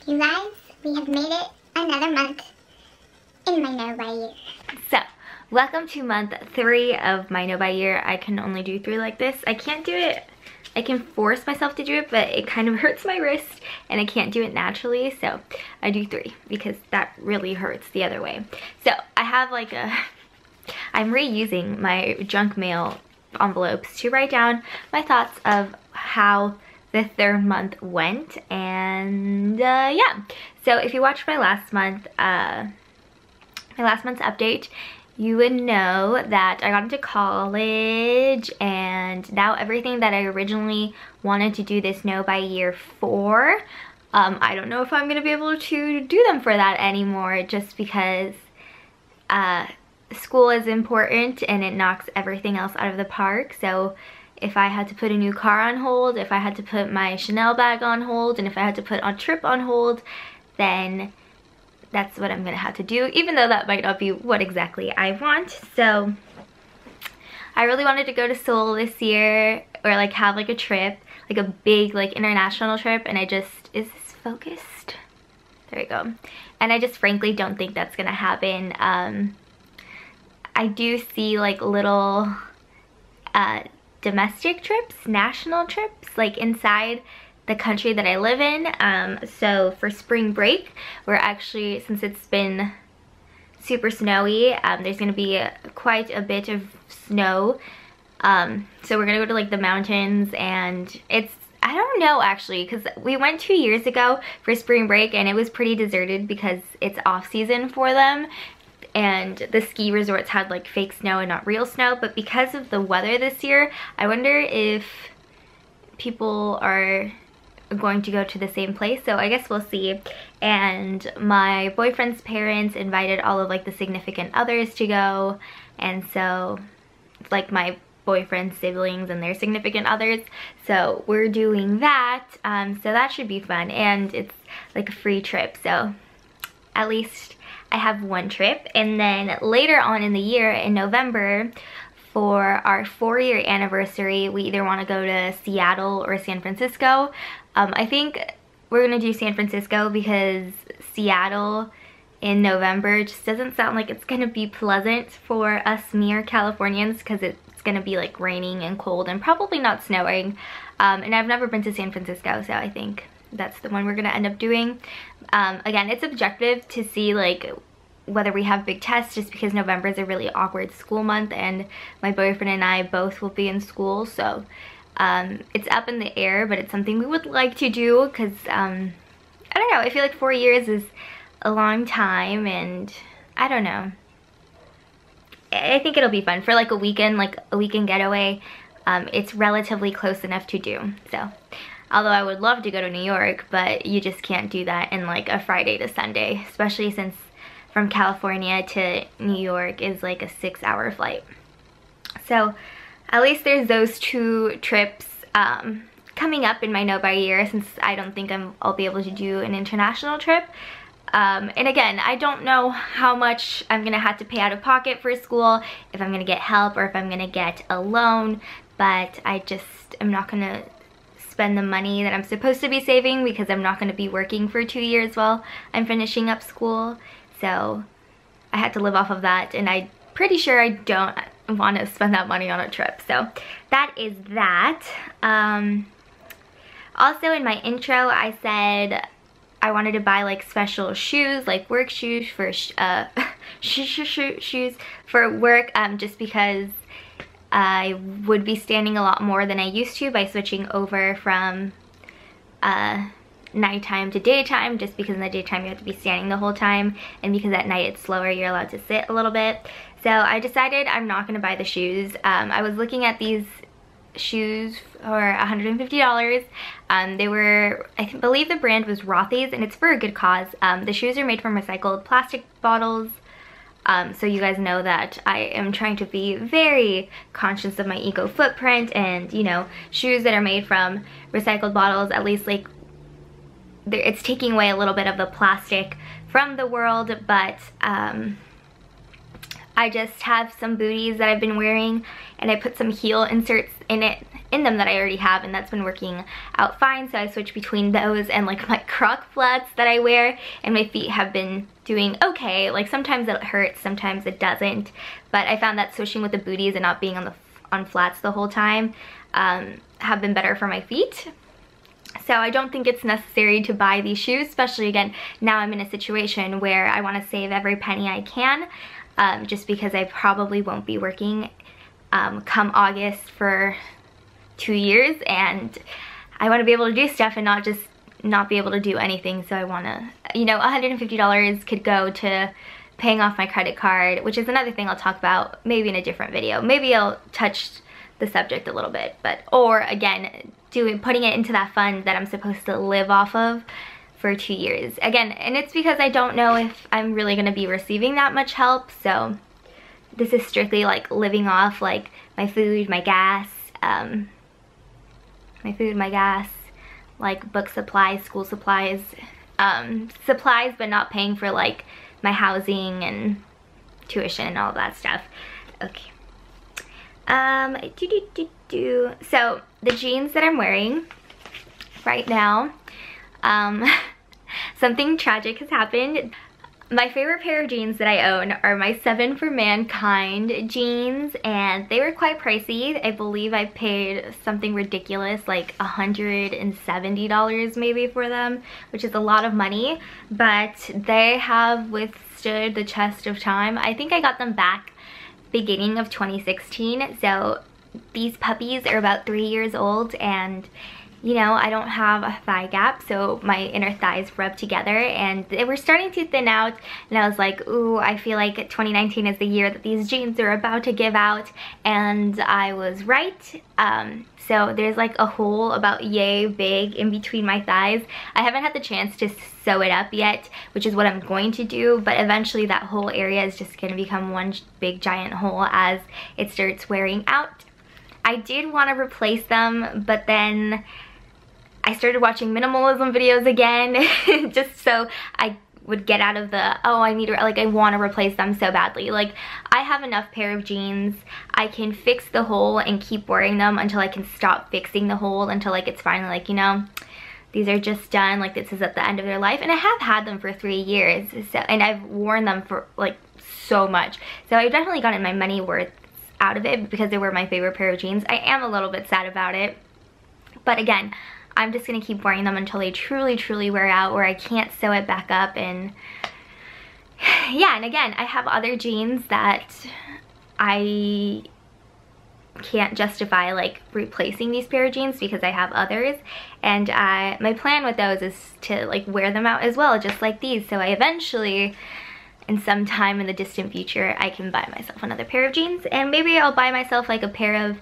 You guys, we have made it another month in my No by Year. So, welcome to month 3 of my No by Year. I can only do 3 like this. I can't do it. I can force myself to do it, but it kind of hurts my wrist and I can't do it naturally, so I do 3 because that really hurts the other way. So, I have like I'm reusing my junk mail envelopes to write down my thoughts of how the 3rd month went, and yeah. So if you watched my last month's update, you would know that I got into college, and now everything that I originally wanted to do this No by Year for, I don't know if I'm gonna be able to do them for that anymore, just because school is important and it knocks everything else out of the park. So if I had to put a new car on hold, if I had to put my Chanel bag on hold, and if I had to put a trip on hold, then that's what I'm gonna have to do, even though that might not be what exactly I want. So I really wanted to go to Seoul this year, or like have like a trip, like a big like international trip, and I just, is this focused? There we go. And I just frankly don't think that's gonna happen. I do see like little domestic trips, national trips, like inside the country that I live in. So for spring break, we're actually, since it's been super snowy, there's gonna be quite a bit of snow. So we're gonna go to like the mountains, and it's, I don't know actually, because we went 2 years ago for spring break and it was pretty deserted because it's off season for them. And the ski resorts had like fake snow and not real snow, but because of the weather this year, I wonder if people are going to go to the same place, so I guess we'll see. And my boyfriend's parents invited all of like the significant others to go, and so it's like my boyfriend's siblings and their significant others, so we're doing that. So that should be fun, and it's like a free trip, so at least I have one trip. And then later on in the year, in November, for our 4-year anniversary, we either want to go to Seattle or San Francisco. I think we're gonna do San Francisco because Seattle in November just doesn't sound like it's gonna be pleasant for us mere Californians, because it's gonna be like raining and cold and probably not snowing. And I've never been to San Francisco, so I think that's the one we're gonna end up doing. Again, it's objective to see like whether we have big tests, just because November is a really awkward school month and my boyfriend and I both will be in school, so it's up in the air, but it's something we would like to do because I don't know, I feel like 4 years is a long time, and I don't know, I think it'll be fun for like a weekend getaway. It's relatively close enough to do. So although I would love to go to New York, but you just can't do that in like a Friday to Sunday, especially since from California to New York is like a 6-hour flight. So at least there's those 2 trips coming up in my No by Year, since I don't think I'll be able to do an international trip. And again, I don't know how much I'm gonna have to pay out of pocket for school, if I'm gonna get help or if I'm gonna get a loan, but I just am not gonna spend the money that I'm supposed to be saving, because I'm not gonna be working for 2 years while I'm finishing up school. So I had to live off of that, and I'm pretty sure I don't want to spend that money on a trip. So that is that. Also in my intro, I said I wanted to buy like special shoes, like work shoes for shoes for work, just because I would be standing a lot more than I used to by switching over from nighttime to daytime, just because in the daytime you have to be standing the whole time, and because at night it's slower, you're allowed to sit a little bit. So I decided I'm not going to buy the shoes. I was looking at these shoes for $150. They were, I believe the brand was Rothy's, and it's for a good cause. The shoes are made from recycled plastic bottles, so you guys know that I am trying to be very conscious of my eco footprint, and you know, shoes that are made from recycled bottles, at least like it's taking away a little bit of the plastic from the world, but I just have some booties that I've been wearing, and I put some heel inserts in them that I already have, and that's been working out fine. So I switch between those and like my croc flats that I wear, and my feet have been doing okay. Like sometimes it hurts, sometimes it doesn't, but I found that switching with the booties and not being on flats the whole time have been better for my feet. So I don't think it's necessary to buy these shoes, especially again, now I'm in a situation where I want to save every penny I can, just because I probably won't be working come August for 2 years, and I want to be able to do stuff and not be able to do anything. So I want to, you know, $150 could go to paying off my credit card, which is another thing I'll talk about maybe in a different video. Maybe I'll touch the subject a little bit, or again, putting it into that fund that I'm supposed to live off of for 2 years. Again, and it's because I don't know if I'm really going to be receiving that much help, so this is strictly like living off like my food, my gas, like book supplies, school supplies, supplies, but not paying for like my housing and tuition and all that stuff. Okay. So the jeans that I'm wearing right now, something tragic has happened. My favorite pair of jeans that I own are my 7 for Mankind jeans, and they were quite pricey. I believe I paid something ridiculous, like $170 maybe for them, which is a lot of money, but they have withstood the test of time. I think I got them back beginning of 2016, so these puppies are about 3 years old, and you know, I don't have a thigh gap, so my inner thighs rub together, and they were starting to thin out, and I was like, ooh, I feel like 2019 is the year that these jeans are about to give out, and I was right. So there's like a hole about yay big in between my thighs. I haven't had the chance to sew it up yet, which is what I'm going to do, but eventually that whole area is just going to become one big giant hole as it starts wearing out. I did want to replace them, but then I started watching minimalism videos again, just so I would get out of the, oh, I want to replace them so badly. Like, I have enough pair of jeans. I can fix the hole and keep wearing them until I can stop fixing the hole, until like it's finally like, you know, these are just done, like this is at the end of their life. And I have had them for 3 years, so, and I've worn them for like so much. So I've definitely gotten my money worth out of it because they were my favorite pair of jeans. I am a little bit sad about it, but again, I'm just gonna keep wearing them until they truly wear out, where I can't sew it back up. And yeah, and again, I have other jeans that I can't justify like replacing these pair of jeans because I have others, and my plan with those is to like wear them out as well, just like these. So I eventually, in some time in the distant future, I can buy myself another pair of jeans, and maybe I'll buy myself like a pair of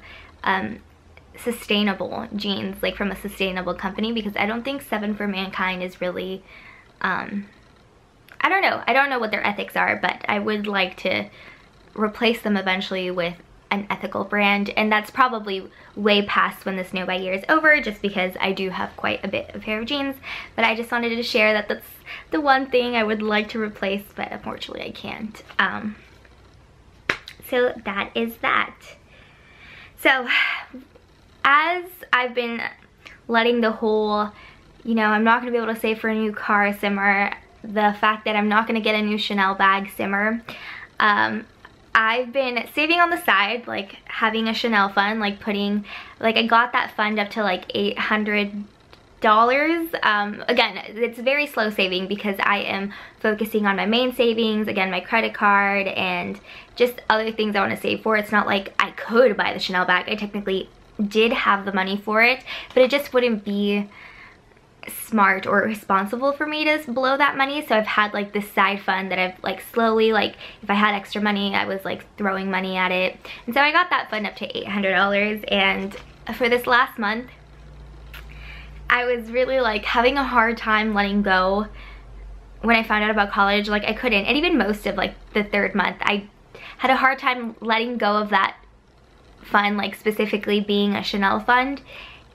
sustainable jeans, like from a sustainable company, because I don't think 7 for Mankind is really, I don't know what their ethics are, but I would like to replace them eventually with an ethical brand, and that's probably way past when this no-buy year is over, just because I do have quite a bit of pair of jeans. But I just wanted to share that that's the one thing I would like to replace, but unfortunately I can't. So that is that. So as I've been letting the whole, you know, I'm not going to be able to save for a new car simmer, the fact that I'm not going to get a new Chanel bag simmer, I've been saving on the side, like having a Chanel fund, like putting, like I got that fund up to like $800. Again, it's very slow saving because I am focusing on my main savings, again, my credit card and just other things I want to save for. It's not like I could buy the Chanel bag. I technically did have the money for it, but it just wouldn't be smart or responsible for me to blow that money. So I've had like this side fund that I've like slowly, like if I had extra money, I was like throwing money at it. And so I got that fund up to $800, and for this last month, I was really like having a hard time letting go. When I found out about college, like I couldn't, and even most of like the 3rd month, I had a hard time letting go of that fund, like specifically being a Chanel fund,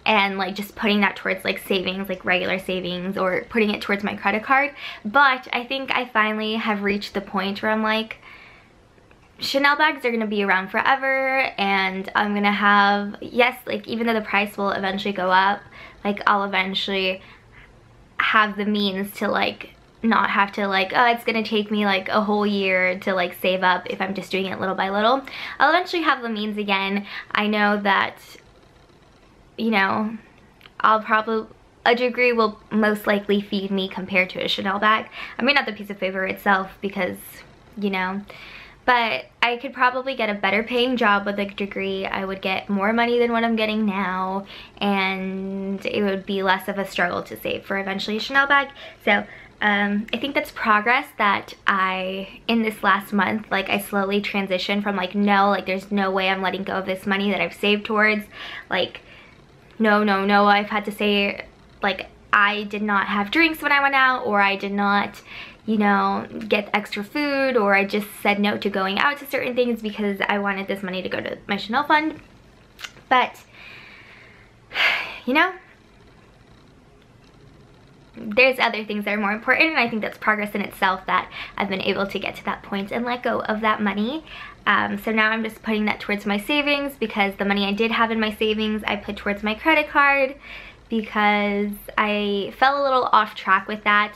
and like just putting that towards like savings, like regular savings, or putting it towards my credit card. But I think I finally have reached the point where I'm like, Chanel bags are gonna be around forever, and I'm gonna have, yes, like even though the price will eventually go up, like I'll eventually have the means to like not have to like, oh, it's gonna take me like a whole year to like save up if I'm just doing it little by little. I'll eventually have the means again. I know that, you know, a degree will most likely feed me compared to a Chanel bag. I mean, not the piece of paper itself because, you know, but I could probably get a better paying job with a degree. I would get more money than what I'm getting now, and it would be less of a struggle to save for eventually a Chanel bag. So I think that's progress that in this last month, like I slowly transitioned from like, no, like there's no way I'm letting go of this money that I've saved towards, like, no, I've had to say, like, I did not have drinks when I went out, or I did not, you know, get extra food, or I just said no to going out to certain things because I wanted this money to go to my Chanel fund. But, you know, there's other things that are more important, and I think that's progress in itself that I've been able to get to that point and let go of that money. So now I'm just putting that towards my savings, because the money I did have in my savings I put towards my credit card because I fell a little off track with that.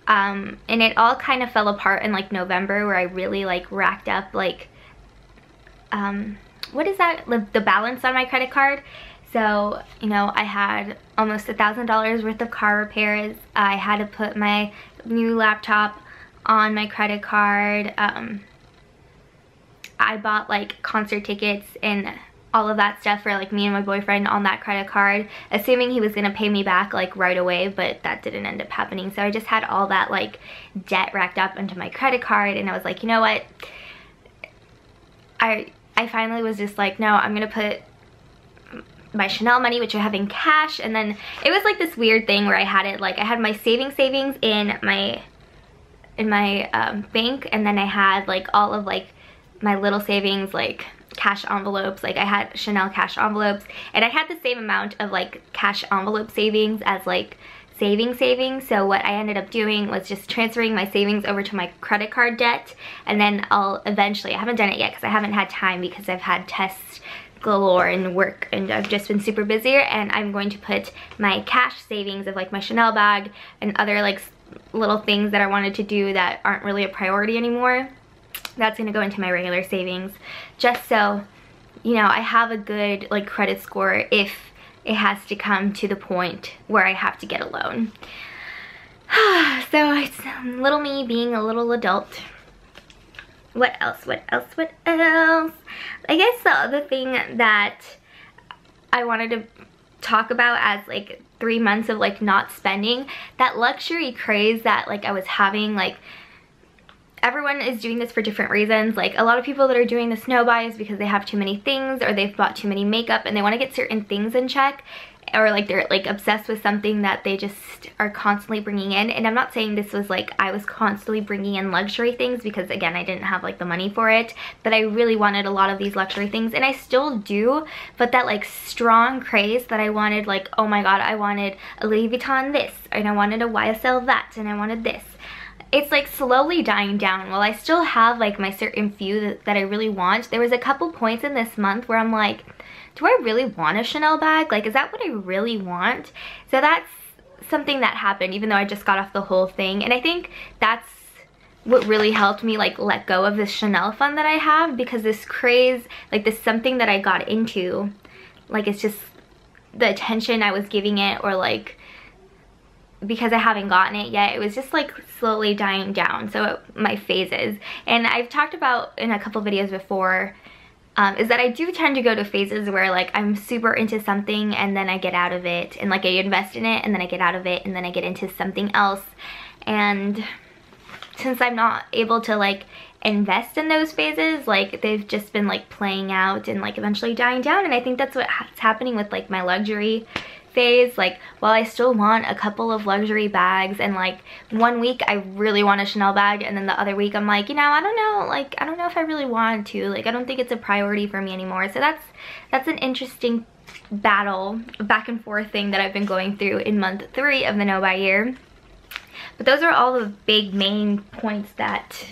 And it all kind of fell apart in like November, where I really like racked up like, what is that? The balance on my credit card. So, you know, I had almost $1,000 worth of car repairs. I had to put my new laptop on my credit card. I bought like concert tickets and all of that stuff for like me and my boyfriend on that credit card, assuming he was gonna pay me back like right away, but that didn't end up happening. So I just had all that like debt racked up into my credit card, and I was like, you know what? I finally was just like, no, I'm gonna put my Chanel money, which I have in cash. And then it was like this weird thing where I had it like, I had my savings in my bank, and then I had like all of like my little savings like cash envelopes. Like I had Chanel cash envelopes, and I had the same amount of like cash envelope savings as like savings. So what I ended up doing was just transferring my savings over to my credit card debt, and then I'll eventually, I haven't done it yet because I haven't had time because I've had tests galore and work, and I've just been super busy, and I'm going to put my cash savings of like my Chanel bag and other like little things that I wanted to do that aren't really a priority anymore. That's gonna go into my regular savings, just so, you know, I have a good like credit score if it has to come to the point where I have to get a loan. So it's little me being a little adult. What else? I guess the other thing that I wanted to talk about as like 3 months of like not spending, that luxury craze that like I was having. Like, everyone is doing this for different reasons. Like, a lot of people that are doing the snow buy is because they have too many things, or they've bought too many makeup and they want to get certain things in check, or like they're like obsessed with something that they just are constantly bringing in. And I'm not saying this was like I was constantly bringing in luxury things, because again, I didn't have like the money for it, but I really wanted a lot of these luxury things, and I still do. But that like strong craze that I wanted, like, oh my god, I wanted a Louis Vuitton this, and I wanted a YSL that, and I wanted this, it's like slowly dying down. While I still have like my certain few that I really want, there was a couple points in this month where I'm like, do I really want a Chanel bag? Like, is that what I really want? So that's something that happened, even though I just got off the whole thing. And I think that's what really helped me like let go of this Chanel fund that I have, because this craze, like this something that I got into, like it's just the attention I was giving it, or like because I haven't gotten it yet, it was just like slowly dying down. So my phases, and I've talked about in a couple videos before, is that I do tend to go to phases where like I'm super into something and then I get out of it, and like I invest in it and then I get out of it and then I get into something else. And since I'm not able to like invest in those phases, like they've just been like playing out and like eventually dying down. And I think that's what's happening with like my luxury phase. Like, while I still want a couple of luxury bags, and like 1 week I really want a Chanel bag, and then the other week I'm like, you know, I don't know, like I don't know if I really want to, like I don't think it's a priority for me anymore. So that's an interesting battle, back and forth thing that I've been going through in month 3 of the no buy year. But those are all the big main points that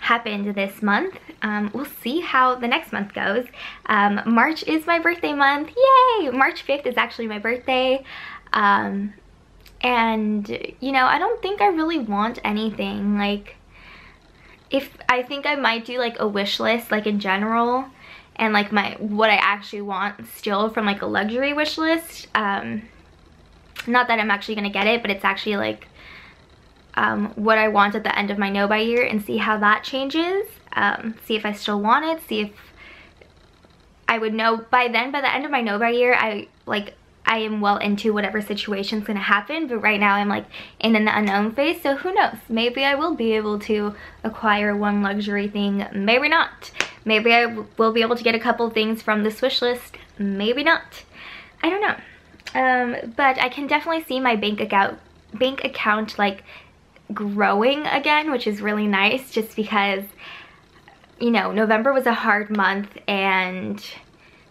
happened this month. We'll see how the next month goes. March is my birthday month. Yay! March 5th is actually my birthday. And you know, I don't think I really want anything. Like, I think I might do like a wish list, like in general, and like what I actually want still from like a luxury wish list. Not that I'm actually gonna get it, but it's actually like what I want at the end of my no buy year, and see how that changes. See if I still want it, see if I would know by then. By the end of my no buy year, I am well into whatever situation's gonna happen, but right now I'm like in an unknown phase, so who knows? Maybe I will be able to acquire one luxury thing, maybe not. Maybe I will be able to get a couple things from this wish list, maybe not. I don't know. But I can definitely see my bank account like growing again, which is really nice, just because, you know, November was a hard month and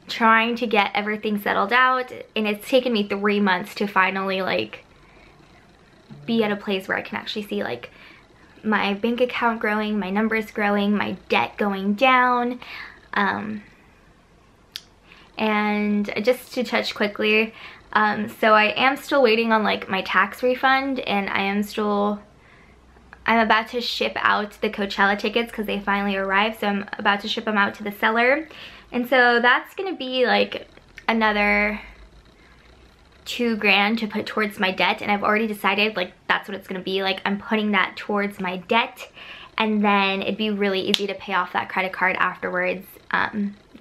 trying to get everything settled out, and it's taken me 3 months to finally like be at a place where I can actually see like my bank account growing, my numbers growing, my debt going down. And just to touch quickly, so I am still waiting on like my tax refund, and I'm about to ship out the Coachella tickets because they finally arrived, so I'm about to ship them out to the seller. And so that's gonna be like another $2,000 to put towards my debt, and I've already decided like that's what it's gonna be. Like, I'm putting that towards my debt, and then it'd be really easy to pay off that credit card afterwards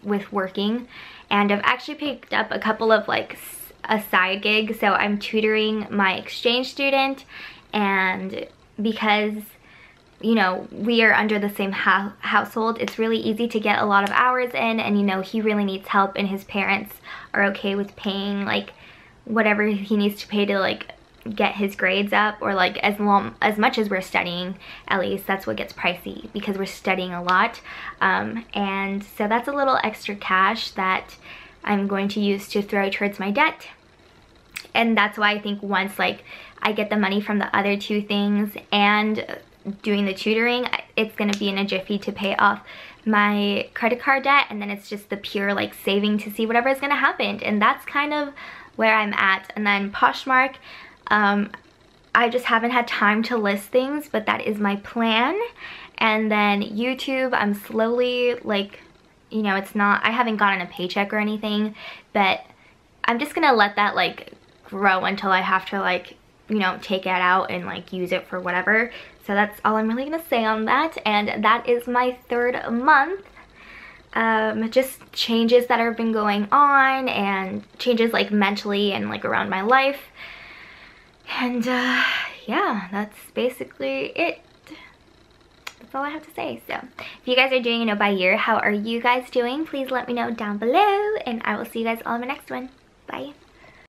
with working. And I've actually picked up a couple of like a side gig, so I'm tutoring my exchange student, and because, you know, we are under the same household, it's really easy to get a lot of hours in, and you know, he really needs help, and his parents are okay with paying like whatever he needs to pay to like get his grades up, or like as much as we're studying. At least that's what gets pricey, because we're studying a lot. And so that's a little extra cash that I'm going to use to throw towards my debt. And that's why I think once like I get the money from the other two things and doing the tutoring, it's gonna be in a jiffy to pay off my credit card debt, and then it's just the pure like saving to see whatever is gonna happen. And that's kind of where I'm at. And then Poshmark, I just haven't had time to list things, but that is my plan. And then YouTube, I'm slowly like, you know, I haven't gotten a paycheck or anything, but I'm just gonna let that like grow until I have to like, you know, take it out and like use it for whatever. So that's all I'm really gonna say on that. And that is my 3rd month. Just changes that have been going on, and changes like mentally and like around my life. And yeah, that's basically it. That's all I have to say. So if you guys are doing a no buy year, how are you guys doing? Please let me know down below, and I will see you guys all in my next one. Bye.